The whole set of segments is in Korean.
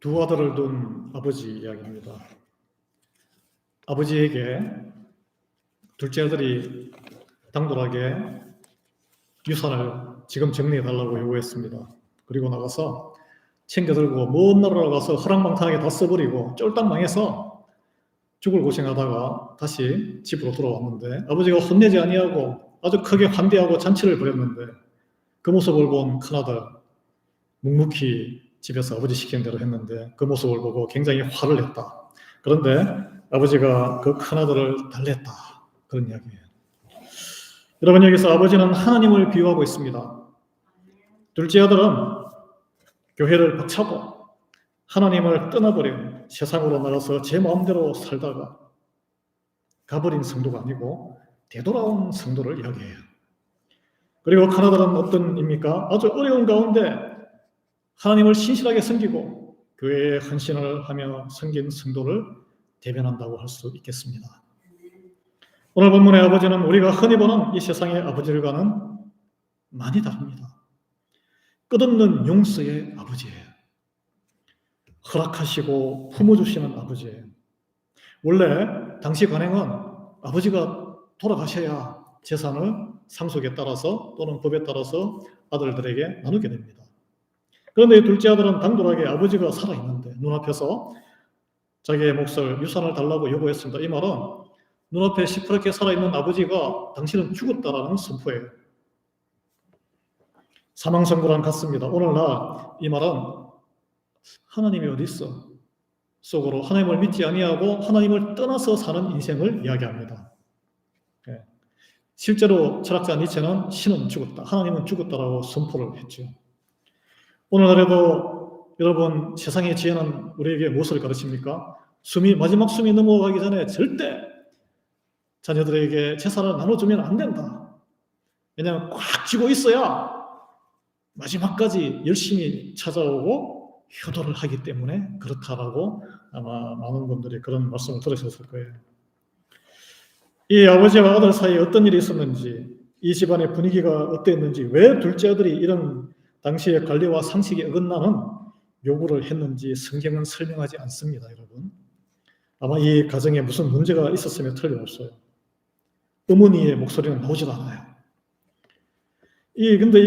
두 아들을 둔 아버지 이야기입니다. 아버지에게 둘째 아들이 당돌하게 유산을 지금 정리해달라고 요구했습니다. 그리고 나가서 챙겨들고 먼 나라로 가서 허랑방탕하게 다 써버리고 쫄딱 망해서 죽을 고생하다가 다시 집으로 돌아왔는데 아버지가 혼내지 아니하고 아주 크게 환대하고 잔치를 벌였는데 그 모습을 본 큰아들 묵묵히 집에서 아버지 시키는 대로 했는데 그 모습을 보고 굉장히 화를 냈다. 그런데 아버지가 그 큰아들을 달랬다. 그런 이야기예요. 여러분, 여기서 아버지는 하나님을 비유하고 있습니다. 둘째 아들은 교회를 박차고 하나님을 떠나버린 세상으로 나가서 제 마음대로 살다가 가버린 성도가 아니고 되돌아온 성도를 이야기해요. 그리고 큰아들은 어떤 입니까? 아주 어려운 가운데 하나님을 신실하게 섬기고 교회에 헌신을 하며 섬긴 성도를 대변한다고 할 수 있겠습니다. 오늘 본문의 아버지는 우리가 흔히 보는 이 세상의 아버지들과는 많이 다릅니다. 끝없는 용서의 아버지예요. 허락하시고 품어주시는 아버지예요. 원래 당시 관행은 아버지가 돌아가셔야 재산을 상속에 따라서 또는 법에 따라서 아들들에게 나누게 됩니다. 그런데 둘째 아들은 당돌하게 아버지가 살아있는데 눈앞에서 자기의 몫을 유산을 달라고 요구했습니다. 이 말은 눈앞에 시퍼렇게 살아있는 아버지가 당신은 죽었다라는 선포예요. 사망선고랑 같습니다. 오늘날 이 말은 하나님이 어디 있어? 속으로 하나님을 믿지 아니하고 하나님을 떠나서 사는 인생을 이야기합니다. 실제로 철학자 니체는 신은 죽었다, 하나님은 죽었다라고 선포를 했죠. 오늘날에도 여러분 세상의 지혜는 우리에게 무엇을 가르칩니까? 마지막 숨이 넘어가기 전에 절대 자녀들에게 재산을 나눠주면 안 된다. 왜냐하면 꽉 쥐고 있어야 마지막까지 열심히 찾아오고 효도를 하기 때문에 그렇다라고 아마 많은 분들이 그런 말씀을 들으셨을 거예요. 이 아버지와 아들 사이에 어떤 일이 있었는지, 이 집안의 분위기가 어땠는지, 왜 둘째 아들이 이런 당시의 관리와 상식에 어긋나는 요구를 했는지 성경은 설명하지 않습니다, 여러분. 아마 이 가정에 무슨 문제가 있었으면 틀림없어요. 어머니의 목소리는 나오지도 않아요. 근데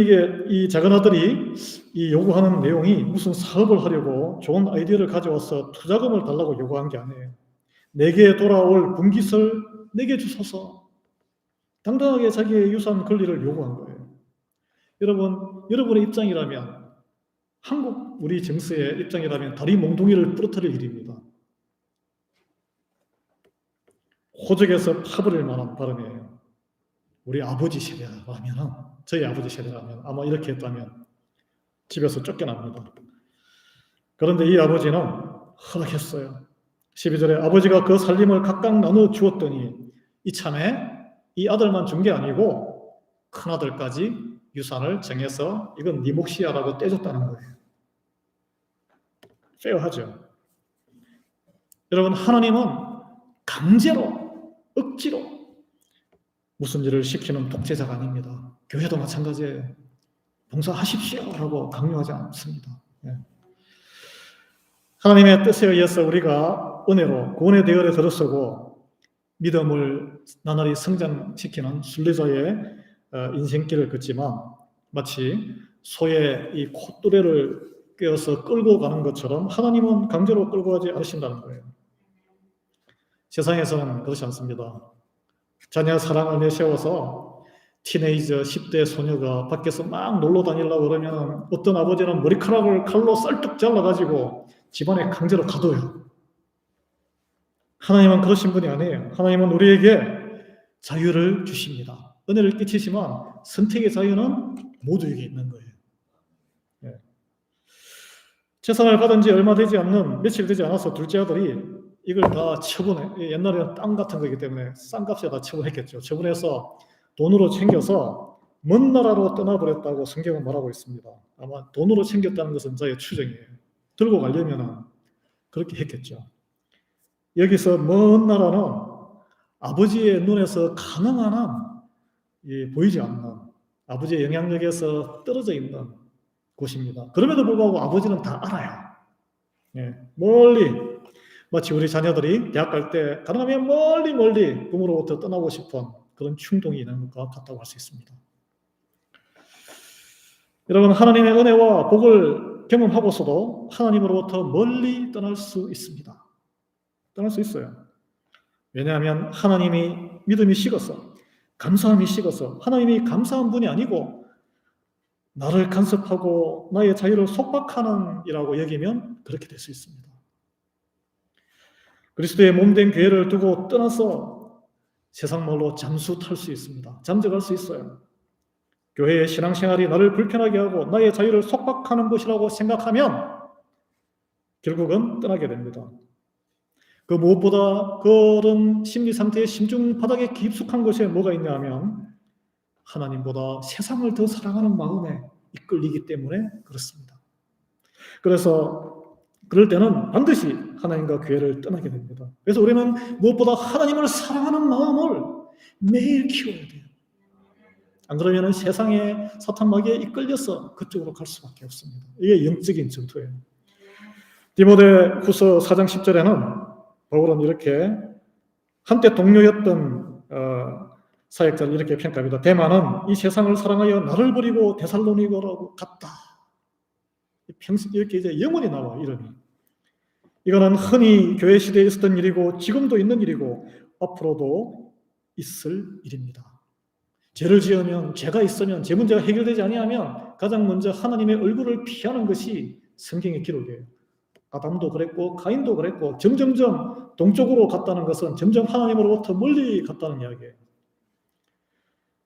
이 작은 아들이 이 요구하는 내용이 무슨 사업을 하려고 좋은 아이디어를 가져와서 투자금을 달라고 요구한 게 아니에요. 내게 돌아올 분깃을 내게 주소서. 당당하게 자기의 유산 권리를 요구한 거예요. 여러분의 입장이라면, 한국 우리 정서의 입장이라면 다리 몽둥이를 부러뜨릴 일입니다. 호적에서 파버릴 만한 발언이에요. 우리 아버지 세대라면, 저희 아버지 세대라면 아마 이렇게 했다면 집에서 쫓겨납니다. 그런데 이 아버지는 허락했어요. 12절에 아버지가 그 살림을 각각 나누어 주었더니 이참에 이 아들만 준 게 아니고 큰아들까지 유산을 정해서 이건 네 몫이야라고 떼줬다는 거예요. 페어하죠. 여러분, 하나님은 강제로, 억지로 무슨 일을 시키는 독재자가 아닙니다. 교회도 마찬가지예요. 봉사하십시오라고 강요하지 않습니다. 하나님의 뜻에 의해서 우리가 은혜로 구원의 대열에 들어서고 믿음을 나날이 성장시키는 순례자의 인생길을 걷지만 마치 소의 이 콧뚜레를 꿰어서 끌고 가는 것처럼 하나님은 강제로 끌고 가지 않으신다는 거예요. 세상에서는 그렇지 않습니다. 자녀 사랑을 내세워서 티네이저 10대 소녀가 밖에서 막 놀러 다니려고 그러면 어떤 아버지는 머리카락을 칼로 썰뚝 잘라가지고 집안에 강제로 가둬요. 하나님은 그러신 분이 아니에요. 하나님은 우리에게 자유를 주십니다. 은혜를 끼치지만 선택의 자유는 모두에게 있는 거예요. 재산을 받은 지 얼마 되지 않는, 며칠 되지 않아서 둘째 아들이 이걸 다 처분해. 옛날에는 땅 같은 거기 때문에 싼 값에 다 처분했겠죠. 처분해서 돈으로 챙겨서 먼 나라로 떠나버렸다고 성경은 말하고 있습니다. 아마 돈으로 챙겼다는 것은 저의 추정이에요. 들고 가려면 그렇게 했겠죠. 여기서 먼 나라는 아버지의 눈에서 가능한 한 보이지 않는, 아버지의 영향력에서 떨어져 있는 곳입니다. 그럼에도 불구하고 아버지는 다 알아요. 멀리, 마치 우리 자녀들이 대학 갈 때 가능하면 멀리 부모로부터 떠나고 싶은 그런 충동이 있는 것과 같다고 할 수 있습니다. 여러분, 하나님의 은혜와 복을 경험하고서도 하나님으로부터 멀리 떠날 수 있습니다. 떠날 수 있어요. 왜냐하면 하나님이 믿음이 식어서, 감사함이 식어서, 하나님이 감사한 분이 아니고 나를 간섭하고 나의 자유를 속박하는 이라고 여기면 그렇게 될 수 있습니다. 그리스도의 몸된 교회를 두고 떠나서 세상 말로 잠수 탈 수 있습니다. 잠적할 수 있어요. 교회의 신앙생활이 나를 불편하게 하고 나의 자유를 속박하는 것이라고 생각하면 결국은 떠나게 됩니다. 그 무엇보다 그런 심리 상태의 심중 바닥에 깊숙한 곳에 뭐가 있냐 하면 하나님보다 세상을 더 사랑하는 마음에 이끌리기 때문에 그렇습니다. 그래서 그럴 때는 반드시 하나님과 교회를 떠나게 됩니다. 그래서 우리는 무엇보다 하나님을 사랑하는 마음을 매일 키워야 돼요. 안 그러면 세상의 사탄 마귀에 이끌려서 그쪽으로 갈 수밖에 없습니다. 이게 영적인 전투예요. 디모데 후서 4장 10절에는 바울은 이렇게 한때 동료였던 사역자를 이렇게 평가합니다. 데마는 이 세상을 사랑하여 나를 버리고 데살로니가로 갔다. 이렇게 이제 영원히 나와, 이름이. 이거는 흔히 교회 시대에 있었던 일이고 지금도 있는 일이고 앞으로도 있을 일입니다. 죄를 지으면, 죄가 있으면, 죄 문제가 해결되지 아니하면 가장 먼저 하나님의 얼굴을 피하는 것이 성경의 기록이에요. 아담도 그랬고 가인도 그랬고 점점점 동쪽으로 갔다는 것은 점점 하나님으로부터 멀리 갔다는 이야기예요.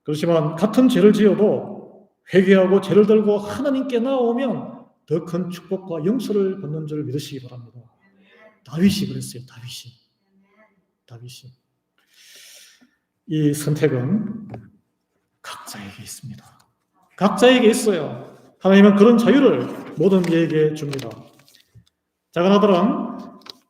그렇지만 같은 죄를 지어도 회개하고 죄를 들고 하나님께 나오면 더 큰 축복과 용서를 받는 줄 믿으시기 바랍니다. 다윗이 그랬어요. 다윗이. 이 선택은 각자에게 있습니다. 각자에게 있어요. 하나님은 그런 자유를 모든 이에게 줍니다. 작은 아들은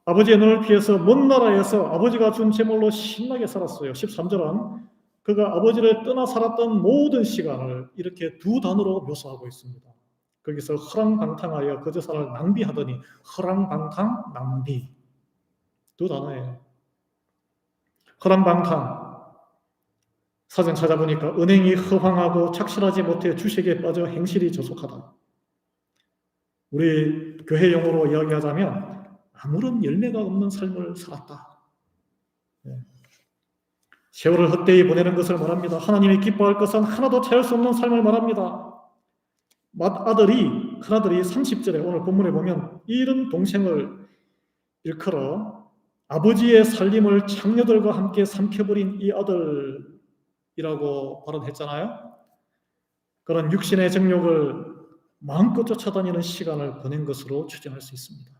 아버지의 눈을 피해서 먼 나라에서 아버지가 준 제물로 신나게 살았어요. 13절은 그가 아버지를 떠나 살았던 모든 시간을 이렇게 두 단어로 묘사하고 있습니다. 거기서 허랑방탕하여 그 재산을 낭비하더니, 허랑방탕, 낭비. 두 단어예요. 허랑방탕. 사전 찾아보니까 은행이 허황하고 착실하지 못해 주식에 빠져 행실이 저속하다. 우리 교회 용어로 이야기하자면 아무런 열매가 없는 삶을 살았다. 세월을 헛되이 보내는 것을 말합니다. 하나님이 기뻐할 것은 하나도 채울 수 없는 삶을 말합니다. 큰아들이 30절에 오늘 본문에 보면 이른 동생을 일컬어 아버지의 살림을 창녀들과 함께 삼켜버린 이 아들이라고 발언했잖아요. 그런 육신의 정욕을 마음껏 쫓아다니는 시간을 보낸 것으로 추정할 수 있습니다.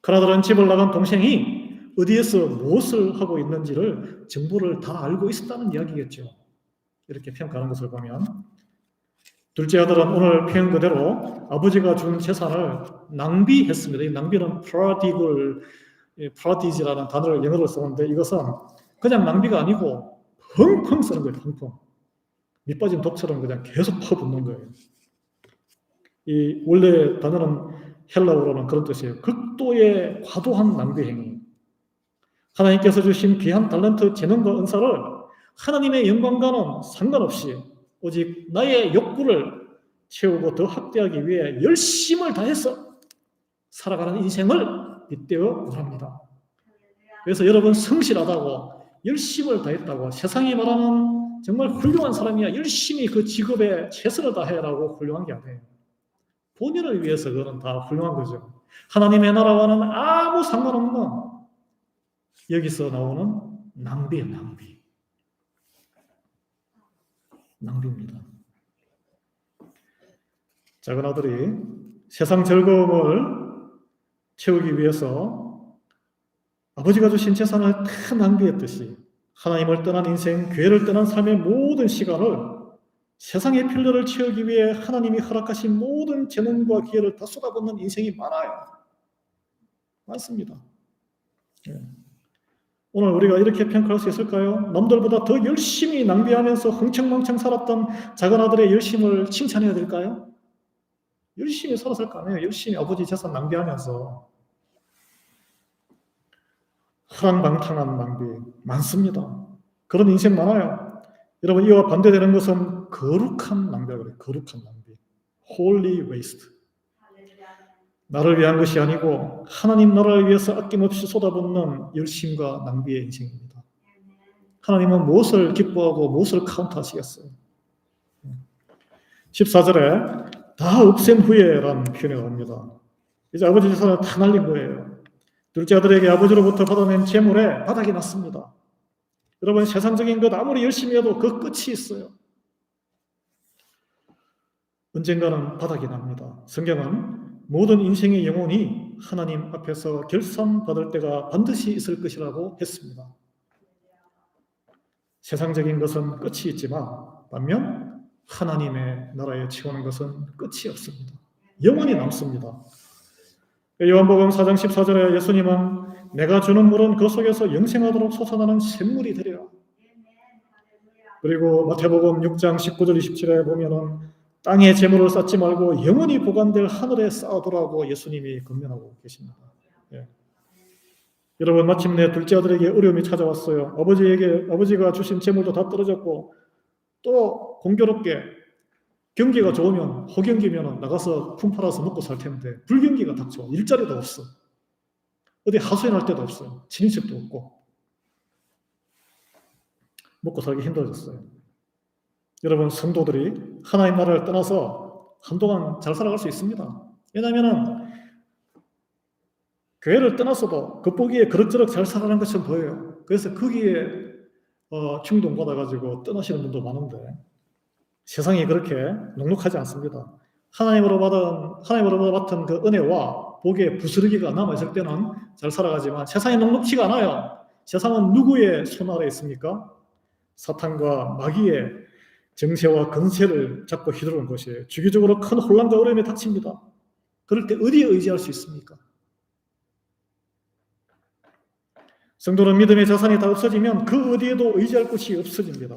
큰아들은 집을 나간 동생이 어디에서 무엇을 하고 있는지를 정보를 다 알고 있었다는 이야기겠죠. 이렇게 평가하는 것을 보면 둘째 아들은 오늘 표현 그대로 아버지가 준 재산을 낭비했습니다. 이 낭비는 prodigy라는 단어를 영어로 쓰는데 이것은 그냥 낭비가 아니고 펑펑 쓰는 거예요. 펑펑. 밑빠진 독처럼 그냥 계속 퍼붓는 거예요. 이 원래 단어는 헬라어로는 그런 뜻이에요. 극도의 과도한 낭비 행위. 하나님께서 주신 귀한 달란트, 재능과 은사를 하나님의 영광과는 상관없이 오직 나의 욕구를 채우고 더 확대하기 위해 열심을 다해서 살아가는 인생을 빗대어 말합니다. 그래서 여러분 성실하다고 열심을 다했다고 세상이 말하는 정말 훌륭한 사람이야. 열심히 그 직업에 최선을 다해라고 훌륭한 게 아니에요. 본인을 위해서 그거는 다 훌륭한 거죠. 하나님의 나라와는 아무 상관없는 여기서 나오는 낭비예요. 낭비입니다. 작은 아들이 세상 즐거움을 채우기 위해서 아버지가 주신 재산을 다 낭비했듯이 하나님을 떠난 인생, 교회를 떠난 삶의 모든 시간을 세상의 필요를 채우기 위해 하나님이 허락하신 모든 재능과 기회를 다 쏟아붓는 인생이 많습니다. 오늘 우리가 이렇게 평가할 수 있을까요? 남들보다 더 열심히 낭비하면서 흥청망청 살았던 작은 아들의 열심을 칭찬해야 될까요? 열심히 살았을 거 아니에요. 열심히 아버지 재산 낭비하면서. 허랑방탕한 낭비 많습니다. 그런 인생 많아요. 여러분, 이와 반대되는 것은 거룩한 낭비라고 그래요. 거룩한 낭비. Holy waste. 나를 위한 것이 아니고 하나님 나라를 위해서 아낌없이 쏟아붓는 열심과 낭비의 인생입니다. 하나님은 무엇을 기뻐하고 무엇을 카운트하시겠어요? 14절에 다 없앤 후에라는 표현이 나옵니다. 이제 아버지 재산을 다 날린 거예요. 둘째 아들에게 아버지로부터 받아낸 재물에 바닥이 났습니다. 여러분, 세상적인 것 아무리 열심히 해도 그 끝이 있어요. 언젠가는 바닥이 납니다. 성경은 모든 인생의 영혼이 하나님 앞에서 결산받을 때가 반드시 있을 것이라고 했습니다. 세상적인 것은 끝이 있지만 반면 하나님의 나라에 치우는 것은 끝이 없습니다. 영원히 남습니다. 요한복음 4장 14절에 예수님은 내가 주는 물은 그 속에서 영생하도록 솟아나는 샘물이 되리라. 그리고 마태복음 6장 19절 27에 보면은 땅에 재물을 쌓지 말고 영원히 보관될 하늘에 쌓아두라고 예수님이 권면하고 계십니다. 예. 여러분, 마침내 둘째 아들에게 어려움이 찾아왔어요. 아버지가 주신 재물도 다 떨어졌고 또 공교롭게 경기가 좋으면 호경기면 나가서 품 팔아서 먹고 살 텐데 불경기가 닥쳐. 일자리도 없어. 어디 하소연할 데도 없어요. 친인척도 없고 먹고 살기 힘들어졌어요. 여러분, 성도들이 하나님 나라를 떠나서 한동안 잘 살아갈 수 있습니다. 왜냐하면 교회를 떠났어도 겉보기에 그럭저럭 잘 살아가는 것처럼 보여요. 그래서 거기에 충동받아가지고 떠나시는 분도 많은데 세상이 그렇게 넉넉하지 않습니다. 하나님으로부터 받은 그 은혜와 복의 부스러기가 남아있을 때는 잘 살아가지만 세상이 넉넉치가 않아요. 세상은 누구의 손 아래에 있습니까? 사탄과 마귀의 정세와 근세를 잡고 휘두르는 것이에요. 주기적으로 큰 혼란과 어려움이 닥칩니다. 그럴 때 어디에 의지할 수 있습니까? 성도는 믿음의 자산이 다 없어지면 그 어디에도 의지할 곳이 없어집니다.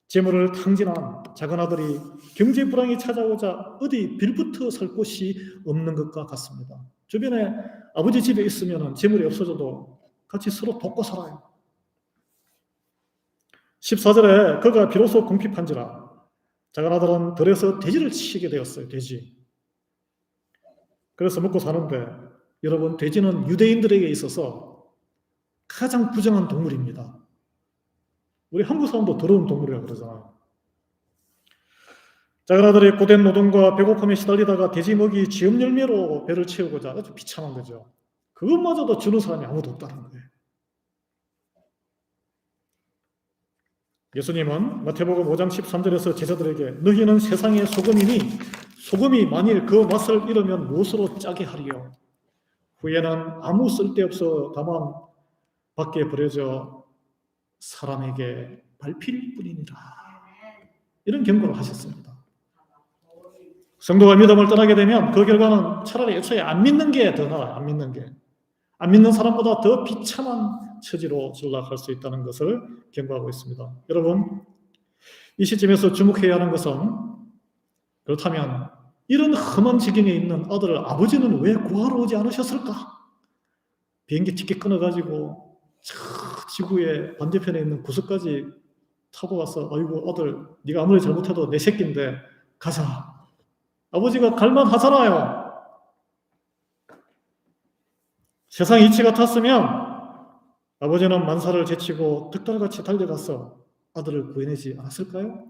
재물을 탕진한 작은 아들이 경제 불황이 찾아오자 어디 빌부터 살 곳이 없는 것과 같습니다. 주변에 아버지 집에 있으면 재물이 없어져도 같이 서로 돕고 살아요. 14절에 그가 비로소 궁핍한지라 작은 아들은 들에서 돼지를 치게 되었어요. 돼지. 그래서 먹고 사는데 여러분, 돼지는 유대인들에게 있어서 가장 부정한 동물입니다. 우리 한국 사람도 더러운 동물이라고 그러잖아요. 작은 아들이 고된 노동과 배고픔에 시달리다가 돼지 먹이 지음 열매로 배를 채우고자 아주 비참한 거죠. 그것마저도 주는 사람이 아무도 없다는 거예요. 예수님은 마태복음 5장 13절에서 제자들에게 너희는 세상의 소금이니 소금이 만일 그 맛을 잃으면 무엇으로 짜게 하리요? 후에는 아무 쓸데없어 다만 밖에 버려져 사람에게 밟힐 뿐이니라. 이런 경고를 하셨습니다. 성도가 믿음을 떠나게 되면 그 결과는 차라리 애초에 안 믿는 게 더 나아요. 안 믿는 게. 안 믿는 사람보다 더 비참한 처지로 전락할 수 있다는 것을 경고하고 있습니다. 여러분, 이 시점에서 주목해야 하는 것은 그렇다면 이런 험한 지경에 있는 아들을 아버지는 왜 구하러 오지 않으셨을까? 비행기 티켓 끊어가지고 저 지구의 반대편에 있는 구석까지 타고 와서 아이고 아들, 네가 아무리 잘못해도 내 새끼인데 가자. 아버지가 갈만하잖아요. 세상 이치 같았으면 아버지는 만사를 제치고 득달같이 달려가서 아들을 구해내지 않았을까요?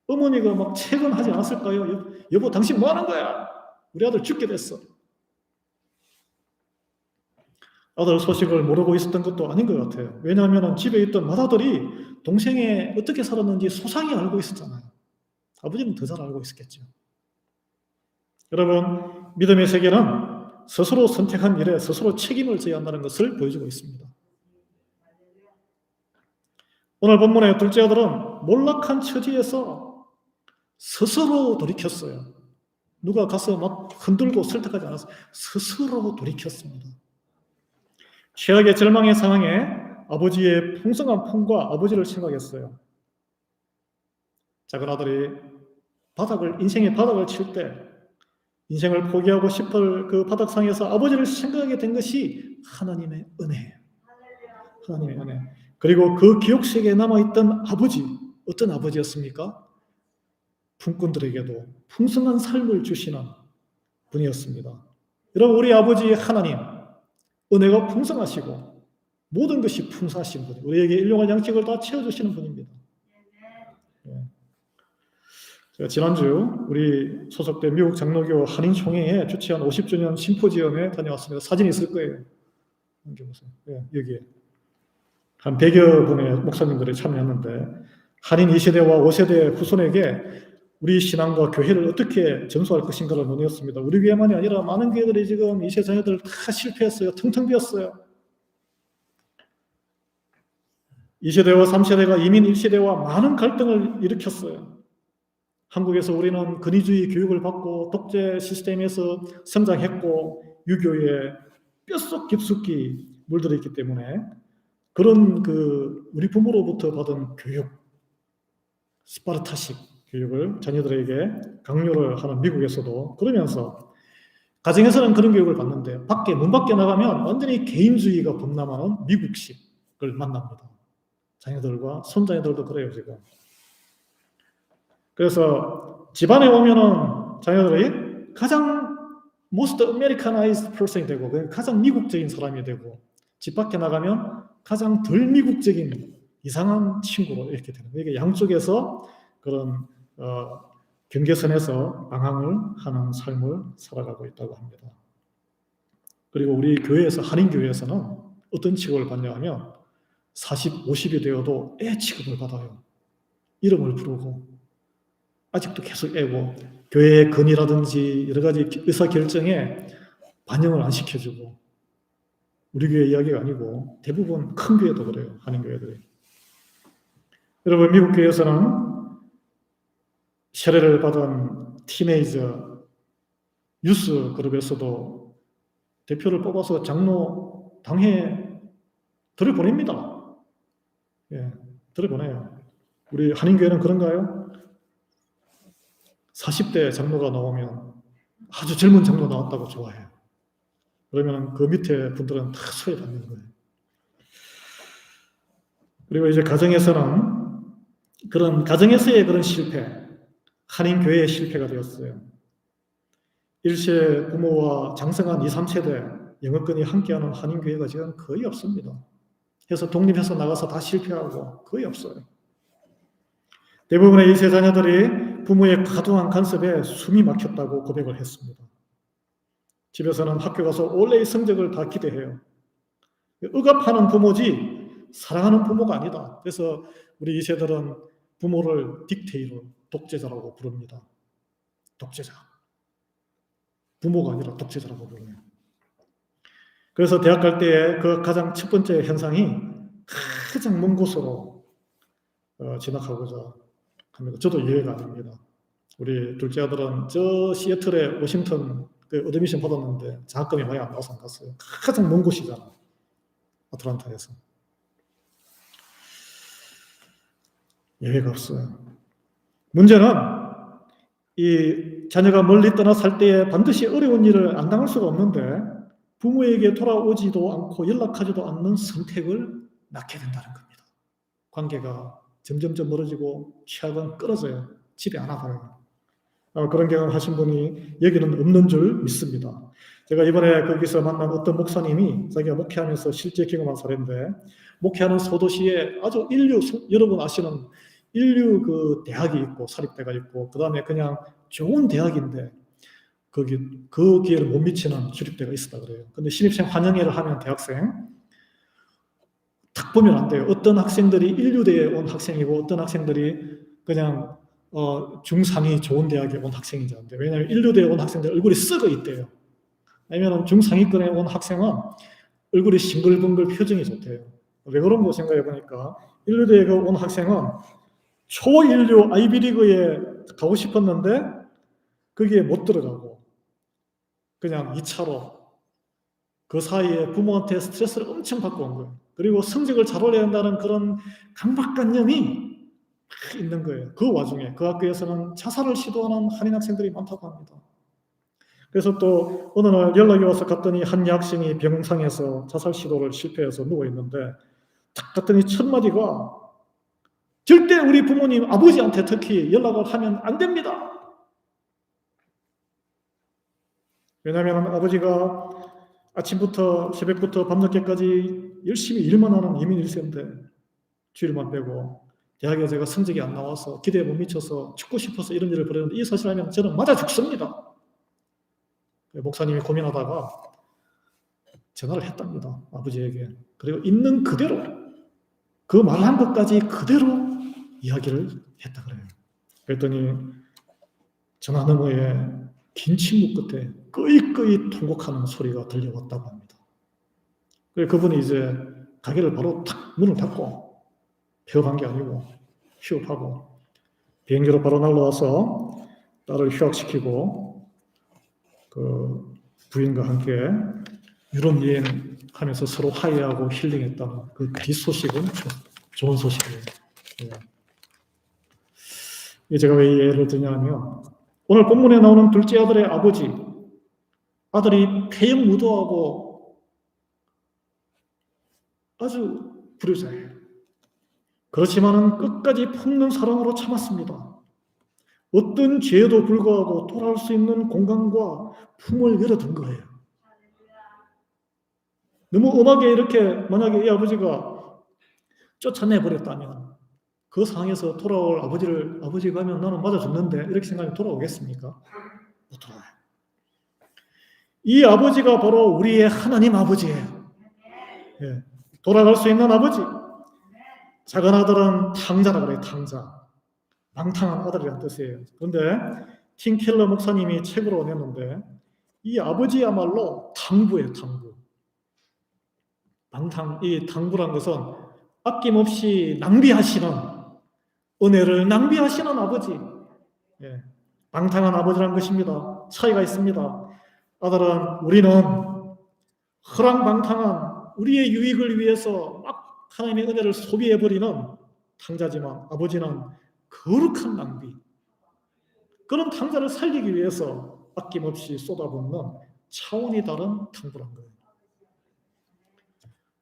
어머니가 막 채근하지 않았을까요? 여보, 당신 뭐 하는 거야? 우리 아들 죽게 됐어. 아들 소식을 모르고 있었던 것도 아닌 것 같아요. 왜냐하면 집에 있던 맏아들이 동생이 어떻게 살았는지 소상히 알고 있었잖아요. 아버지는 더 잘 알고 있었겠죠. 여러분, 믿음의 세계는 스스로 선택한 일에 스스로 책임을 져야 한다는 것을 보여주고 있습니다. 오늘 본문의 둘째 아들은 몰락한 처지에서 스스로 돌이켰어요. 누가 가서 막 흔들고 설득하지 않았어요. 스스로 돌이켰습니다. 최악의 절망의 상황에 아버지의 풍성한 품과 아버지를 생각했어요. 작은 아들이 인생의 바닥을 칠 때 인생을 포기하고 싶을 그 바닥상에서 아버지를 생각하게 된 것이 하나님의 은혜예요. 하나님의 은혜. 그리고 그 기억 속에 남아있던 아버지, 어떤 아버지였습니까? 품꾼들에게도 풍성한 삶을 주시는 분이었습니다. 여러분, 우리 아버지 하나님, 은혜가 풍성하시고 모든 것이 풍성하신 분, 우리에게 일용할 양식을 다 채워주시는 분입니다. 제가 지난주 우리 소속된 미국 장로교 한인총회에 주최한 50주년 심포지엄에 다녀왔습니다. 사진이 있을 거예요. 여기에 한 100여 분의 목사님들이 참여했는데, 한인 2세대와 5세대 후손에게 우리 신앙과 교회를 어떻게 전수할 것인가를 논의했습니다. 우리 교회만이 아니라 많은 교회들이 지금 2세 자녀들 다 실패했어요. 텅텅 비었어요. 2세대와 3세대가 이민 1세대와 많은 갈등을 일으켰어요. 한국에서 우리는 근위주의 교육을 받고 독재 시스템에서 성장했고 유교에 뼛속 깊숙이 물들어 있기 때문에 그런 우리 부모로부터 받은 교육, 스파르타식 교육을 자녀들에게 강요를 하는 미국에서도, 그러면서 가정에서는 그런 교육을 받는데 문 밖에 나가면 완전히 개인주의가 범람하는 미국식을 만납니다. 자녀들과 손자녀들도 그래요, 지금. 그래서 집안에 오면은 자녀들이 가장 most Americanized person이 되고 가장 미국적인 사람이 되고, 집 밖에 나가면 가장 덜 미국적인 이상한 친구로 이렇게 되는 거예요. 이게 양쪽에서 그런 경계선에서 방황을 하는 삶을 살아가고 있다고 합니다. 그리고 우리 교회에서, 한인교회에서는 어떤 취급을 받냐 하면 40, 50이 되어도 애 취급을 받아요. 이름을 부르고 아직도 계속 애고, 교회의 건의라든지 여러 가지 의사결정에 반영을 안 시켜주고, 우리 교회 이야기가 아니고 대부분 큰 교회도 그래요. 한인교회들이. 여러분, 미국 교회에서는 세례를 받은 티네이저 유스 그룹에서도 대표를 뽑아서 장로 당회에 들여보냅니다. 들여보내요. 우리 한인교회는 그런가요? 40대 장로가 나오면 아주 젊은 장로 나왔다고 좋아해요. 그러면 그 밑에 분들은 다 소외받는 거예요. 그리고 이제 가정에서의 그런 실패, 한인교회의 실패가 되었어요. 1세 부모와 장성한 2, 3세대 영어권이 함께하는 한인교회가 지금 거의 없습니다. 그래서 독립해서 나가서 다 실패하고 거의 없어요. 대부분의 2세 자녀들이 부모의 과도한 간섭에 숨이 막혔다고 고백을 했습니다. 집에서는 학교 가서 올해의 성적을 다 기대해요. 억압하는 부모지 사랑하는 부모가 아니다. 그래서 우리 2세들은 부모를 딕테이터, 독재자라고 부릅니다. 독재자. 부모가 아니라 독재자라고 부르네요. 그래서 대학 갈 때에 그 가장 첫 번째 현상이 가장 먼 곳으로 진학하고자 합니다. 저도 이해가 안 됩니다. 우리 둘째 아들은 저 시애틀에 워싱턴 어드미션 받았는데 장학금이 많이 안 나와서 안 갔어요. 가장 먼 곳이잖아, 아틀란타에서. 이해가 없어요. 문제는 이 자녀가 멀리 떠나 살 때에 반드시 어려운 일을 안 당할 수가 없는데 부모에게 돌아오지도 않고 연락하지도 않는 선택을 낳게 된다는 겁니다. 관계가 점점점 멀어지고 최악은 끊어져요. 집에 안 와봐요. 그런 경험 하신 분이 여기는 없는 줄 믿습니다. 제가 이번에 거기서 만난 어떤 목사님이 자기가 목회하면서 실제 경험한 사례인데, 목회하는 소도시에 아주 여러분 아시는 인류 대학이 있고 사립대가 있고, 그 다음에 그냥 좋은 대학인데 그 기회를 못 미치는 주립대가 있었다 그래요. 근데 신입생 환영회를 하면 대학생 딱 보면 안 돼요. 어떤 학생들이 인류대에 온 학생이고 어떤 학생들이 그냥 중상위 좋은 대학에 온 학생인지 안 돼요. 왜냐하면 인류대에 온 학생들 얼굴이 썩어 있대요. 아니면 중상위권에 온 학생은 얼굴이 싱글벙글 표정이 좋대요. 왜 그런 거 생각해 보니까 인류대에 온 학생은 초인류 아이비리그에 가고 싶었는데 거기에 못 들어가고 그냥 2차로 그 사이에 부모한테 스트레스를 엄청 받고 온 거예요. 그리고 성적을 잘 올려야 한다는 그런 강박관념이 있는 거예요. 그 와중에 그 학교에서는 자살을 시도하는 한인 학생들이 많다고 합니다. 그래서 또 어느 날 연락이 와서 갔더니 한 여학생이 병상에서 자살 시도를 실패해서 누워 있는데 딱 갔더니 첫 마디가 절대 우리 부모님 아버지한테 특히 연락을 하면 안 됩니다. 왜냐하면 아버지가 아침부터 새벽부터 밤늦게까지 열심히 일만 하는 이민 1세인데 주일만 빼고 대학에 제가 성적이 안 나와서 기대에 못 미쳐서 죽고 싶어서 이런 일을 벌였는데 이 사실 알면 저는 맞아 죽습니다. 목사님이 고민하다가 전화를 했답니다. 아버지에게. 그리고 있는 그대로 그 말한 것까지 그대로 이야기를 했다 그래요. 그랬더니 전화 너머에 긴 침묵 끝에 끄이끄이 통곡하는 소리가 들려왔다고 합니다. 그래서 그분이 이제 가게를 바로 탁 문을 닫고 폐업한 게 아니고 휴업하고 비행기로 바로 날라와서 딸을 휴학시키고 그 부인과 함께 유럽 여행하면서 서로 화해하고 힐링했다는 그 뒷소식은 좋은 소식이에요. 네. 제가 왜 이 예를 드냐면 오늘 본문에 나오는 둘째 아들의 아버지, 아들이 폐역 무도하고 아주 불효자예요. 그렇지만은 끝까지 품는 사랑으로 참았습니다. 어떤 죄에도 불구하고 돌아올 수 있는 공간과 품을 열어둔 거예요. 너무 엄하게 이렇게 만약에 이 아버지가 쫓아내버렸다면 그 상황에서 돌아올 아버지가 하면 나는 맞아 죽는데 이렇게 생각하면 돌아오겠습니까? 못 돌아와요. 이 아버지가 바로 우리의 하나님 아버지예요. 예. 돌아갈 수 있는 아버지. 작은 아들은 탕자라고 그래요. 탕자. 방탕한 아들이라는 뜻이에요. 그런데 팀 켈러 목사님이 책으로 냈는데 이 아버지야말로 당부예요. 당부. 이 당부란 것은 아낌없이 낭비하시는 은혜를 낭비하시는 아버지. 예. 방탕한 아버지란 것입니다. 차이가 있습니다. 아들은 우리는 허랑방탕한 우리의 유익을 위해서 막 하나님의 은혜를 소비해버리는 탕자지만 아버지는 거룩한 낭비. 그런 탕자를 살리기 위해서 아낌없이 쏟아붓는 차원이 다른 탕부란 거예요.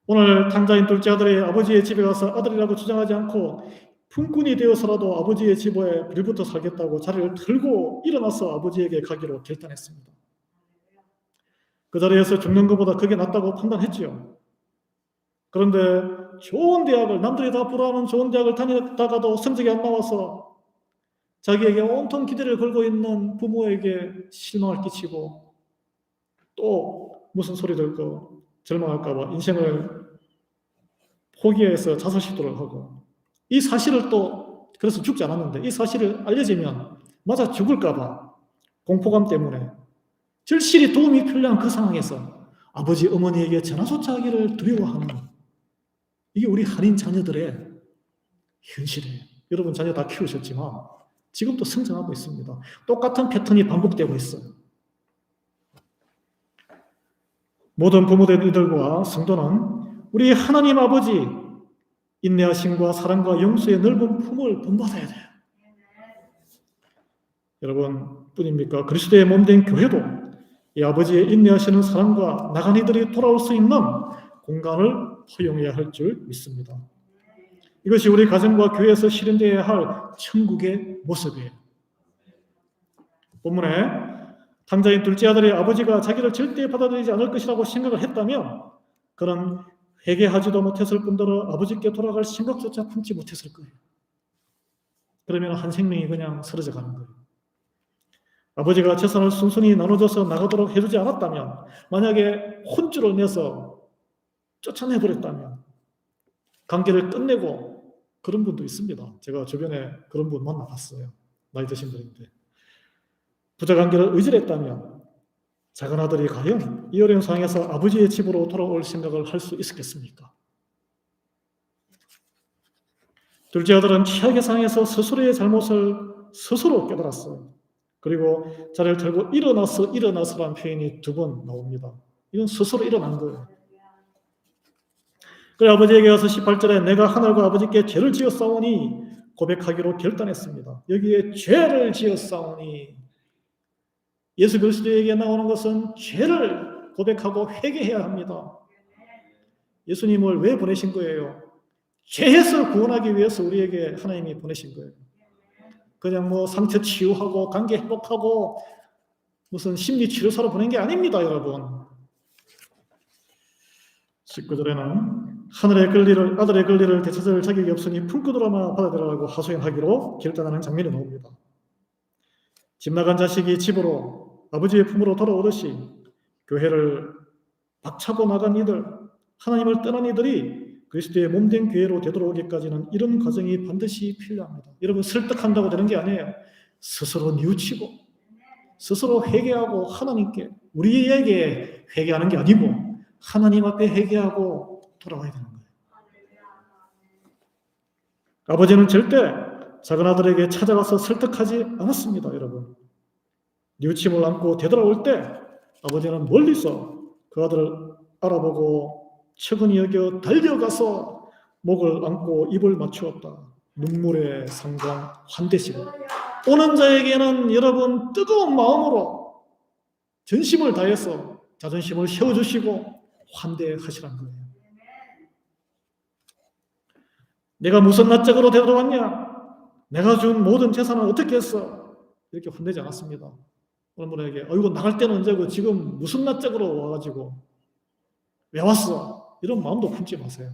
오늘 탕자인 둘째 아들이 아버지의 집에 가서 아들이라고 주장하지 않고 품꾼이 되어서라도 아버지의 집에 빌부터 살겠다고 자리를 들고 일어나서 아버지에게 가기로 결단했습니다. 그 자리에서 죽는 것보다 그게 낫다고 판단했지요. 그런데 좋은 대학을 남들이 다 부러워하는 좋은 대학을 다니다가도 성적이 안 나와서 자기에게 온통 기대를 걸고 있는 부모에게 실망을 끼치고 또 무슨 소리 들고 절망할까 봐 인생을 포기해서 자살 시도를 하고 이 사실을 또 그래서 죽지 않았는데 이 사실을 알려지면 맞아 죽을까 봐 공포감 때문에 절실히 도움이 필요한 그 상황에서 아버지 어머니에게 전화조차 하기를 두려워하는 이게 우리 한인 자녀들의 현실이에요. 여러분 자녀 다 키우셨지만 지금도 성장하고 있습니다. 똑같은 패턴이 반복되고 있어요. 모든 부모된 이들과 성도는 우리 하나님 아버지 인내하심과 사랑과 용서의 넓은 품을 본받아야 돼요. 여러분 뿐입니까? 그리스도의 몸된 교회도 이 아버지의 인내하시는 사랑과 나간이들이 돌아올 수 있는 공간을 허용해야 할 줄 믿습니다. 이것이 우리 가정과 교회에서 실현되어야 할 천국의 모습이에요. 본문에 탕자인 둘째 아들의 아버지가 자기를 절대 받아들이지 않을 것이라고 생각을 했다면 그는 회개하지도 못했을 뿐더러 아버지께 돌아갈 생각조차 품지 못했을 거예요. 그러면 한 생명이 그냥 사라져 가는 거예요. 아버지가 재산을 순순히 나눠줘서 나가도록 해주지 않았다면 만약에 혼쭐을 내서 쫓아내버렸다면 관계를 끝내고 그런 분도 있습니다. 제가 주변에 그런 분 만나봤어요. 나이 드신 분인데 부자 관계를 의지했다면 작은 아들이 과연 이 어려운 상황에서 아버지의 집으로 돌아올 생각을 할 수 있었겠습니까? 둘째 아들은 최악의 상황에서 스스로의 잘못을 스스로 깨달았어요. 그리고 자리를 들고 일어나서라는 표현이 2번 나옵니다. 이건 스스로 일어난 거예요. 그래 아버지에게 가서 18절에 내가 하늘과 아버지께 죄를 지었사오니 고백하기로 결단했습니다. 여기에 죄를 지었사오니, 예수 그리스도에게 나오는 것은 죄를 고백하고 회개해야 합니다. 예수님을 왜 보내신 거예요? 죄에서 구원하기 위해서 우리에게 하나님이 보내신 거예요. 그냥 상처 치유하고 관계 회복하고 무슨 심리 치료사로 보낸 게 아닙니다, 여러분. 19절에는 아들의 권리를 되찾을 자격이 없으니 품꾼으로나 받아들여라고 하소연하기로 결단하는 장면이 나옵니다. 집 나간 자식이 집으로 아버지의 품으로 돌아오듯이 교회를 박차고 나간 이들, 하나님을 떠난 이들이 그리스도의 몸된 교회로 되돌아오기까지는 이런 과정이 반드시 필요합니다. 여러분, 설득한다고 되는 게 아니에요. 스스로 뉘우치고 스스로 회개하고 하나님께, 우리에게 회개하는 게 아니고 하나님 앞에 회개하고 돌아와야 되는 거예요. 아버지는 절대 작은 아들에게 찾아가서 설득하지 않았습니다, 여러분. 뉘우침을 안고 되돌아올 때 아버지는 멀리서 그 아들을 알아보고 측은히 여겨 달려가서 목을 안고 입을 맞추었다. 눈물의 상광 환대시고, 오는 자에게는 여러분 뜨거운 마음으로 전심을 다해서 자존심을 세워주시고 환대하시라는 거예요. 내가 무슨 낯짝으로 되돌아왔냐? 내가 준 모든 재산을 어떻게 했어? 이렇게 혼내지 않았습니다. 어느 분에게 이거 나갈 때는 언제고 지금 무슨 낯짝으로 와가지고 왜 왔어? 이런 마음도 품지 마세요.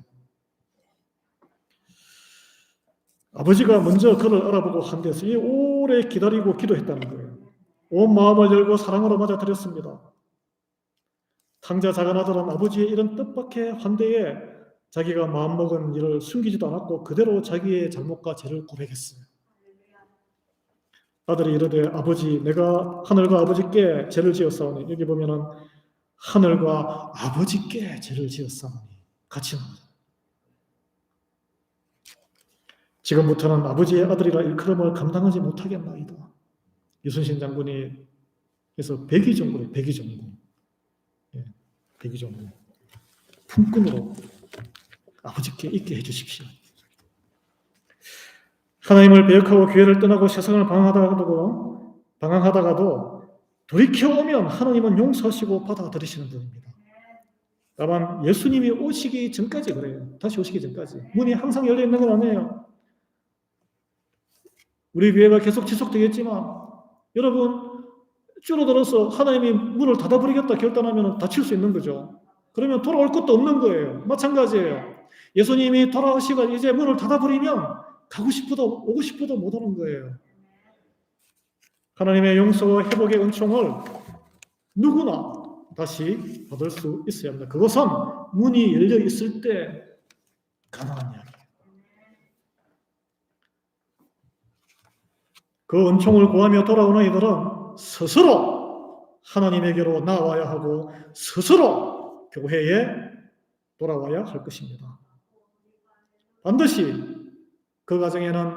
아버지가 먼저 그를 알아보고 한데서 오래 기다리고 기도했다는 거예요. 온 마음을 열고 사랑으로 맞아들였습니다. 탕자 작은 아들은 아버지의 이런 뜻밖의 환대에 자기가 마음먹은 일을 숨기지도 않았고 그대로 자기의 잘못과 죄를 고백했어요. 아들이 이르되 아버지, 내가 하늘과 아버지께 죄를 지었사오니, 여기 보면은 하늘과 아버지께 죄를 지었사오니 같이 나오죠. 지금부터는 아버지의 아들이라 일컬음을 감당하지 못하겠나이다. 유순신 장군이 그래서 백의종군이에요. 백의종군. 예, 백의종군. 품꾼으로 아버지께 있게 해주십시오. 하나님을 배역하고 교회를 떠나고 세상을 방황하다가도 돌이켜오면 하나님은 용서하시고 받아들이시는 분입니다. 다만 예수님이 오시기 전까지 그래요. 다시 오시기 전까지. 문이 항상 열려있는 건 아니에요. 우리 교회가 계속 지속되겠지만 여러분, 줄어들어서 하나님이 문을 닫아버리겠다 결단하면 닫힐 수 있는 거죠. 그러면 돌아올 것도 없는 거예요. 마찬가지예요. 예수님이 돌아오시고 이제 문을 닫아버리면 가고 싶어도 오고 싶어도 못 오는 거예요. 하나님의 용서와 회복의 은총을 누구나 다시 받을 수 있어야 합니다. 그것은 문이 열려 있을 때 가능한 이야기예요. 그 은총을 구하며 돌아오는 이들은 스스로 하나님에게로 나와야 하고 스스로 교회에 돌아와야 할 것입니다. 반드시 그 과정에는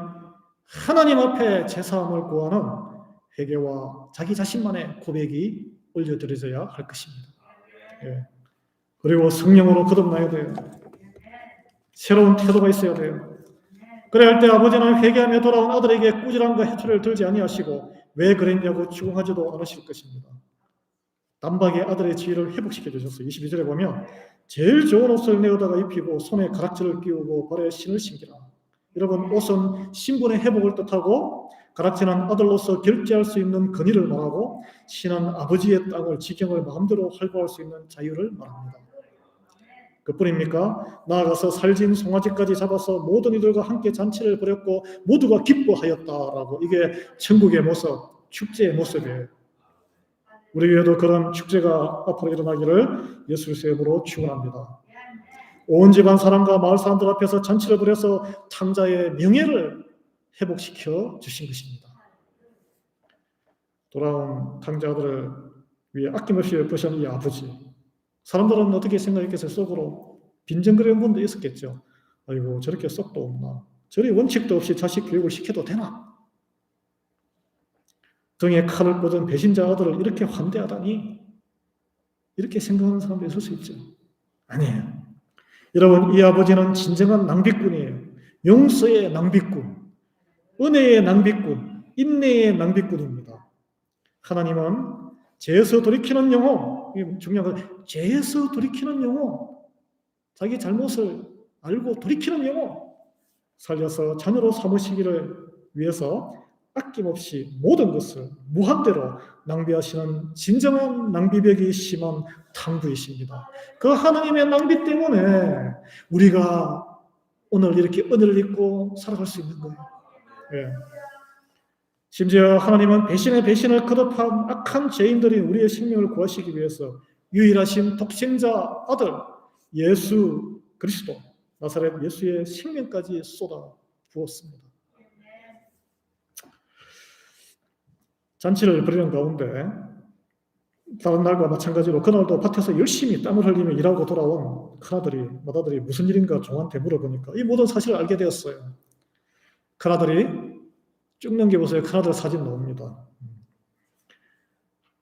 하나님 앞에 제사함을 구하는 회개와 자기 자신만의 고백이 올려드려져야 할 것입니다. 예. 그리고 성령으로 거듭나야 돼요. 새로운 태도가 있어야 돼요. 그래야 할 때 아버지는 회개하며 돌아온 아들에게 꾸지람과 해초를 들지 아니하시고 왜 그랬냐고 추궁하지도 않으실 것입니다. 단박에 아들의 지위를 회복시켜 주셨어요. 22절에 보면 제일 좋은 옷을 내어다가 입히고 손에 가락지를 끼우고 발에 신을 신기라. 여러분, 옷은 신분의 회복을 뜻하고 가락지는 아들로서 결제할 수 있는 권위를 말하고 신은 아버지의 땅을 지경을 마음대로 활보할 수 있는 자유를 말합니다. 그뿐입니까? 나아가서 살진 송아지까지 잡아서 모든 이들과 함께 잔치를 벌였고 모두가 기뻐하였다라고. 이게 천국의 모습, 축제의 모습이에요. 우리 교회도 그런 축제가 앞으로 일어나기를 예수의 이름으로 축원합니다. 온 집안 사람과 마을 사람들 앞에서 잔치를 벌여서 탕자의 명예를 회복시켜 주신 것입니다. 돌아온 탕자들을 위해 아낌없이 베푸신 이 아버지. 사람들은 어떻게 생각했겠어요? 속으로 빈정거리는 분도 있었겠죠. 아이고, 저렇게 썩도 없나? 저리 원칙도 없이 자식 교육을 시켜도 되나? 등에 칼을 꽂은 배신자 아들을 이렇게 환대하다니? 이렇게 생각하는 사람도 있을 수 있죠. 아니에요. 여러분, 이 아버지는 진정한 낭비꾼이에요. 용서의 낭비꾼. 은혜의 낭비꾼, 인내의 낭비꾼입니다. 하나님은 죄에서 돌이키는 영혼, 이게 중요한 건 죄에서 돌이키는 영혼, 자기 잘못을 알고 돌이키는 영혼 살려서 자녀로 삼으시기를 위해서 아낌없이 모든 것을 무한대로 낭비하시는 진정한 낭비벽이 심한 탕부이십니다. 그 하나님의 낭비 때문에 우리가 오늘 이렇게 은혜를 입고 살아갈 수 있는 거예요. 예. 심지어 하나님은 배신의 배신을 거듭한 악한 죄인들인 우리의 생명을 구하시기 위해서 유일하신 독생자 아들 예수 그리스도 나사렛 예수의 생명까지 쏟아 부었습니다. 잔치를 벌이는 가운데 다른 날과 마찬가지로 그날도 밭에서 열심히 땀을 흘리며 일하고 돌아온 큰아들이 맏아들이 무슨 일인가 종한테 물어보니까 이 모든 사실을 알게 되었어요. 큰아들이 쭉 넘겨보세요. 큰아들 사진 나옵니다.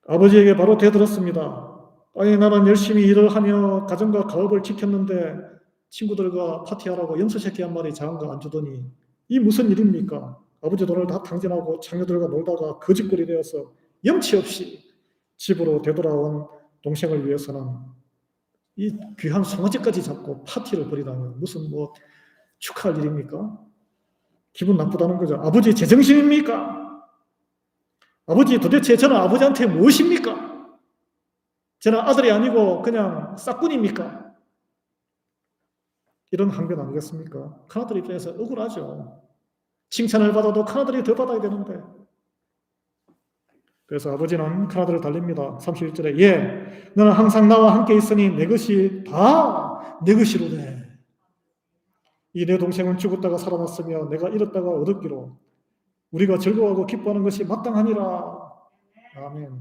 아버지에게 바로 대들었습니다. 아니 나는 열심히 일을 하며 가정과 가업을 지켰는데 친구들과 파티하라고 염소새끼 한 마리 작은 거 안 주더니 이 무슨 일입니까? 아버지 돈을 다 탕진하고 자녀들과 놀다가 거짓골이 되어서 염치 없이 집으로 되돌아온 동생을 위해서는 이 귀한 송아지까지 잡고 파티를 벌이다니 무슨 뭐 축하할 일입니까? 기분 나쁘다는 거죠. 아버지 제정신입니까? 아버지 도대체 저는 아버지한테 무엇입니까? 저는 아들이 아니고 그냥 싹군입니까? 이런 항변 아니겠습니까? 큰아들 입장에서 억울하죠. 칭찬을 받아도 큰아들이 더 받아야 되는데. 그래서 아버지는 큰아들을 달립니다. 31절에 예, 너는 항상 나와 함께 있으니 내 것이 다 내 것이로되 이 내 동생은 죽었다가 살아났으며 내가 잃었다가 얻었기로 우리가 즐거워하고 기뻐하는 것이 마땅하니라. 아멘.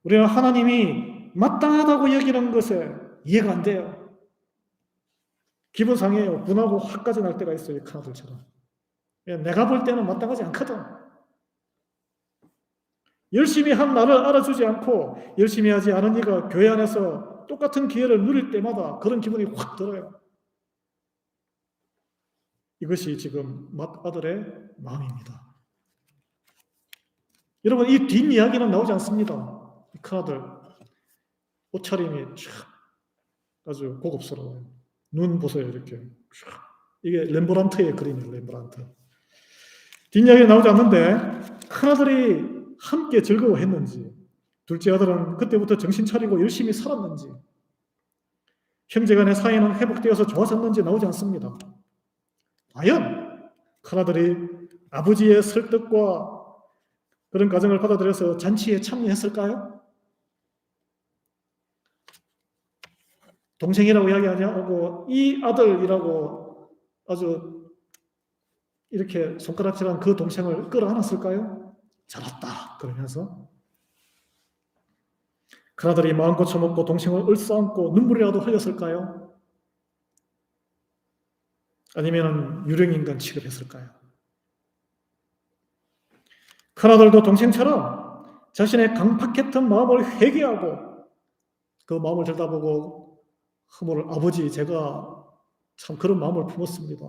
우리는 하나님이 마땅하다고 여기는 것에 이해가 안 돼요. 기분 상해요. 분하고 화까지 날 때가 있어요. 큰아들처럼. 내가 볼 때는 마땅하지 않거든. 열심히 한 나를 알아주지 않고 열심히 하지 않은 이가 교회 안에서 똑같은 기회를 누릴 때마다 그런 기분이 확 들어요. 이것이 지금 맏아들의 마음입니다. 여러분 이 뒷이야기는 나오지 않습니다. 큰아들 옷차림이 아주 고급스러워요. 눈 보세요. 이렇게 이게 렘브란트의 그림이에요. 렘브란트. 뒷이야기 나오지 않는데 큰아들이 함께 즐거워했는지 둘째 아들은 그때부터 정신 차리고 열심히 살았는지 형제간의 사이는 회복되어서 좋아졌는지 나오지 않습니다. 과연 큰아들이 아버지의 설득과 그런 과정을 받아들여서 잔치에 참여했을까요? 동생이라고 이야기하지 않고 이 아들이라고 아주 이렇게 손가락질한 그 동생을 끌어안았을까요? 잘했다 그러면서 큰아들이 마음껏 처먹고 동생을 얼싸안고 눈물이라도 흘렸을까요? 아니면 유령인간 취급했을까요? 큰아들도 동생처럼 자신의 강팍했던 마음을 회개하고 그 마음을 들여다보고 흐물을 아버지 제가 참 그런 마음을 품었습니다.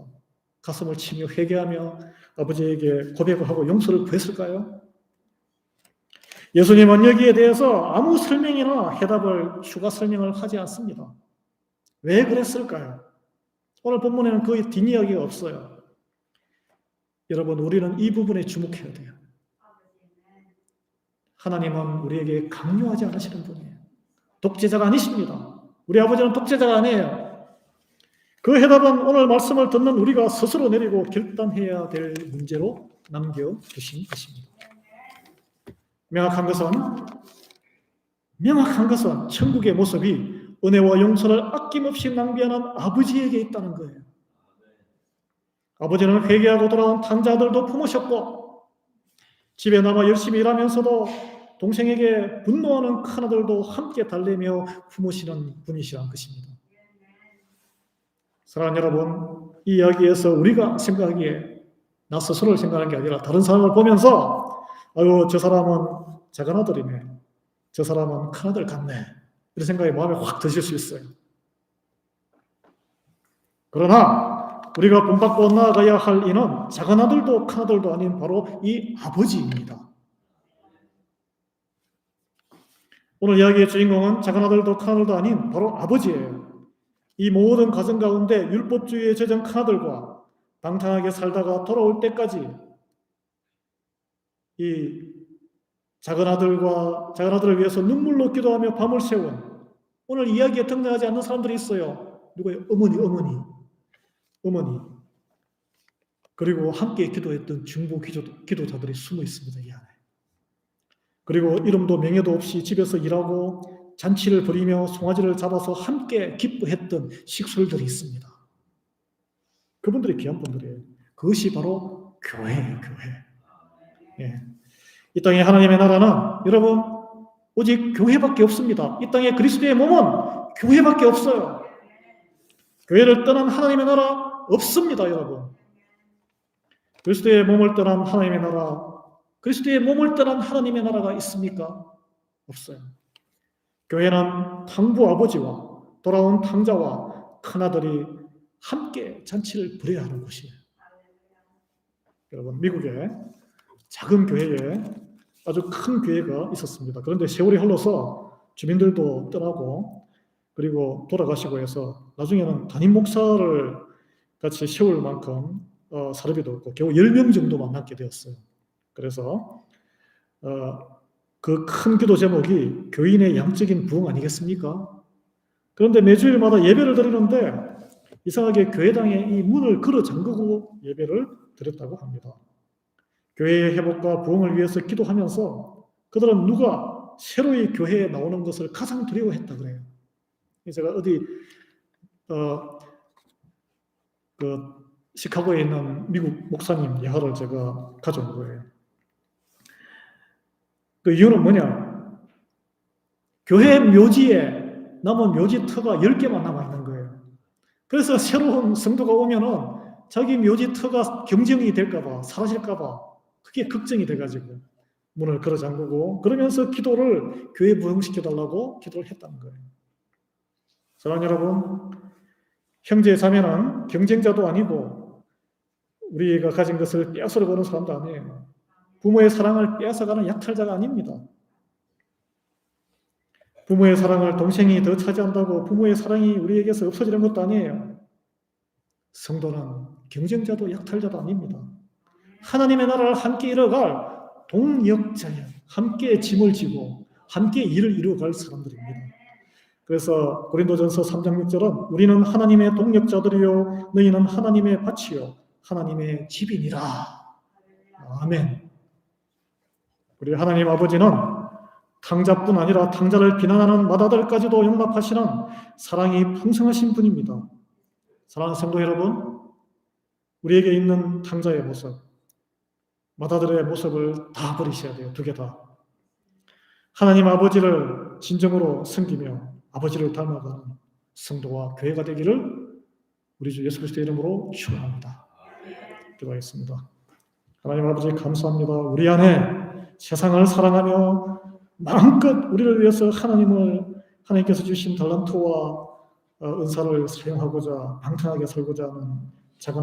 가슴을 치며 회개하며 아버지에게 고백을 하고 용서를 구했을까요? 예수님은 여기에 대해서 아무 설명이나 해답을 추가 설명을 하지 않습니다. 왜 그랬을까요? 오늘 본문에는 거의 뒷이야기가 없어요. 여러분 우리는 이 부분에 주목해야 돼요. 하나님은 우리에게 강요하지 않으시는 분이에요. 독재자가 아니십니다. 우리 아버지는 독재자가 아니에요. 그 해답은 오늘 말씀을 듣는 우리가 스스로 내리고 결단해야 될 문제로 남겨주신 것입니다. 명확한 것은 천국의 모습이 은혜와 용서를 아낌없이 낭비하는 아버지에게 있다는 거예요. 아버지는 회개하고 돌아온 탕자들도 품으셨고 집에 남아 열심히 일하면서도 동생에게 분노하는 큰아들도 함께 달래며 품으시는 분이시라는 것입니다. 사랑하는 여러분, 이 이야기에서 우리가 생각하기에 나 스스로를 생각하는 게 아니라 다른 사람을 보면서 아유 저 사람은 작은 아들이네, 저 사람은 큰아들 같네 이런 생각이 마음에 확 드실 수 있어요. 그러나 우리가 본받고 나아가야 할 이는 작은 아들도 큰 아들도 아닌 바로 이 아버지입니다. 오늘 이야기의 주인공은 작은 아들도 큰 아들도 아닌 바로 아버지예요. 이 모든 과정 가운데 율법주의에 젖은 큰 아들과 방탕하게 살다가 돌아올 때까지 이 작은 아들을 위해서 눈물로 기도하며 밤을 새운, 오늘 이야기에 등장하지 않는 사람들이 있어요. 누구예요? 어머니. 그리고 함께 기도했던 중보 기도자들이 숨어 있습니다. 이 안에. 그리고 이름도 명예도 없이 집에서 일하고 잔치를 벌이며 송아지를 잡아서 함께 기뻐했던 식솔들이 있습니다. 그분들이 귀한 분들이에요. 그것이 바로 교회예요. 교회. 예. 이 땅에 하나님의 나라는 여러분 오직 교회밖에 없습니다. 이 땅에 그리스도의 몸은 교회밖에 없어요. 교회를 떠난 하나님의 나라 없습니다. 여러분. 그리스도의 몸을 떠난 하나님의 나라, 그리스도의 몸을 떠난 하나님의 나라가 있습니까? 없어요. 교회는 탕부 아버지와 돌아온 탕자와 큰아들이 함께 잔치를 벌여야 하는 곳이에요. 여러분, 미국에 작은 교회에 아주 큰 교회가 있었습니다. 그런데 세월이 흘러서 주민들도 떠나고 그리고 돌아가시고 해서 나중에는 담임 목사를 같이 세울 만큼 사람이 없고 겨우 10명 정도만 남게 되었어요. 그래서 그 큰 기도 제목이 교인의 양적인 부흥 아니겠습니까? 그런데 매주일마다 예배를 드리는데 이상하게 교회당에 이 문을 걸어 잠그고 예배를 드렸다고 합니다. 교회의 회복과 부흥을 위해서 기도하면서 그들은 누가 새로이 교회에 나오는 것을 가장 두려워했다 그래요. 제가 어디 시카고에 있는 미국 목사님 예화를 제가 가져온 거예요. 그 이유는 뭐냐? 교회 묘지에 남은 묘지터가 10개만 남아있는 거예요. 그래서 새로운 성도가 오면은 자기 묘지터가 경쟁이 될까봐, 사라질까봐 그게 걱정이 돼가지고 문을 걸어 잠그고 그러면서 기도를 교회 부흥시켜달라고 기도를 했다는 거예요. 사랑하는 여러분, 형제 자매는 경쟁자도 아니고 우리가 가진 것을 빼앗으러 가는 사람도 아니에요. 부모의 사랑을 빼앗아가는 약탈자가 아닙니다. 부모의 사랑을 동생이 더 차지한다고 부모의 사랑이 우리에게서 없어지는 것도 아니에요. 성도는 경쟁자도 약탈자도 아닙니다. 하나님의 나라를 함께 이뤄갈 동역자예요. 함께 짐을 지고 함께 일을 이루어갈 사람들입니다. 그래서 고린도전서 3장 6절은 우리는 하나님의 동역자들이요 너희는 하나님의 밭이요 하나님의 집이니라. 아멘. 우리 하나님 아버지는 탕자뿐 아니라 탕자를 비난하는 맏아들까지도 용납하시는 사랑이 풍성하신 분입니다. 사랑하는 성도 여러분, 우리에게 있는 탕자의 모습, 맏아들의 모습을 다 버리셔야 돼요. 두 개 다. 하나님 아버지를 진정으로 섬기며 아버지를 닮아가는 성도와 교회가 되기를 우리 주 예수 그리스도의 이름으로 축원합니다. 기도하겠습니다. 하나님 아버지 감사합니다. 우리 안에 세상을 사랑하며 마음껏 우리를 위해서 하나님께서 주신 달란트와 은사를 사용하고자 방탕하게 살고자 하는 작은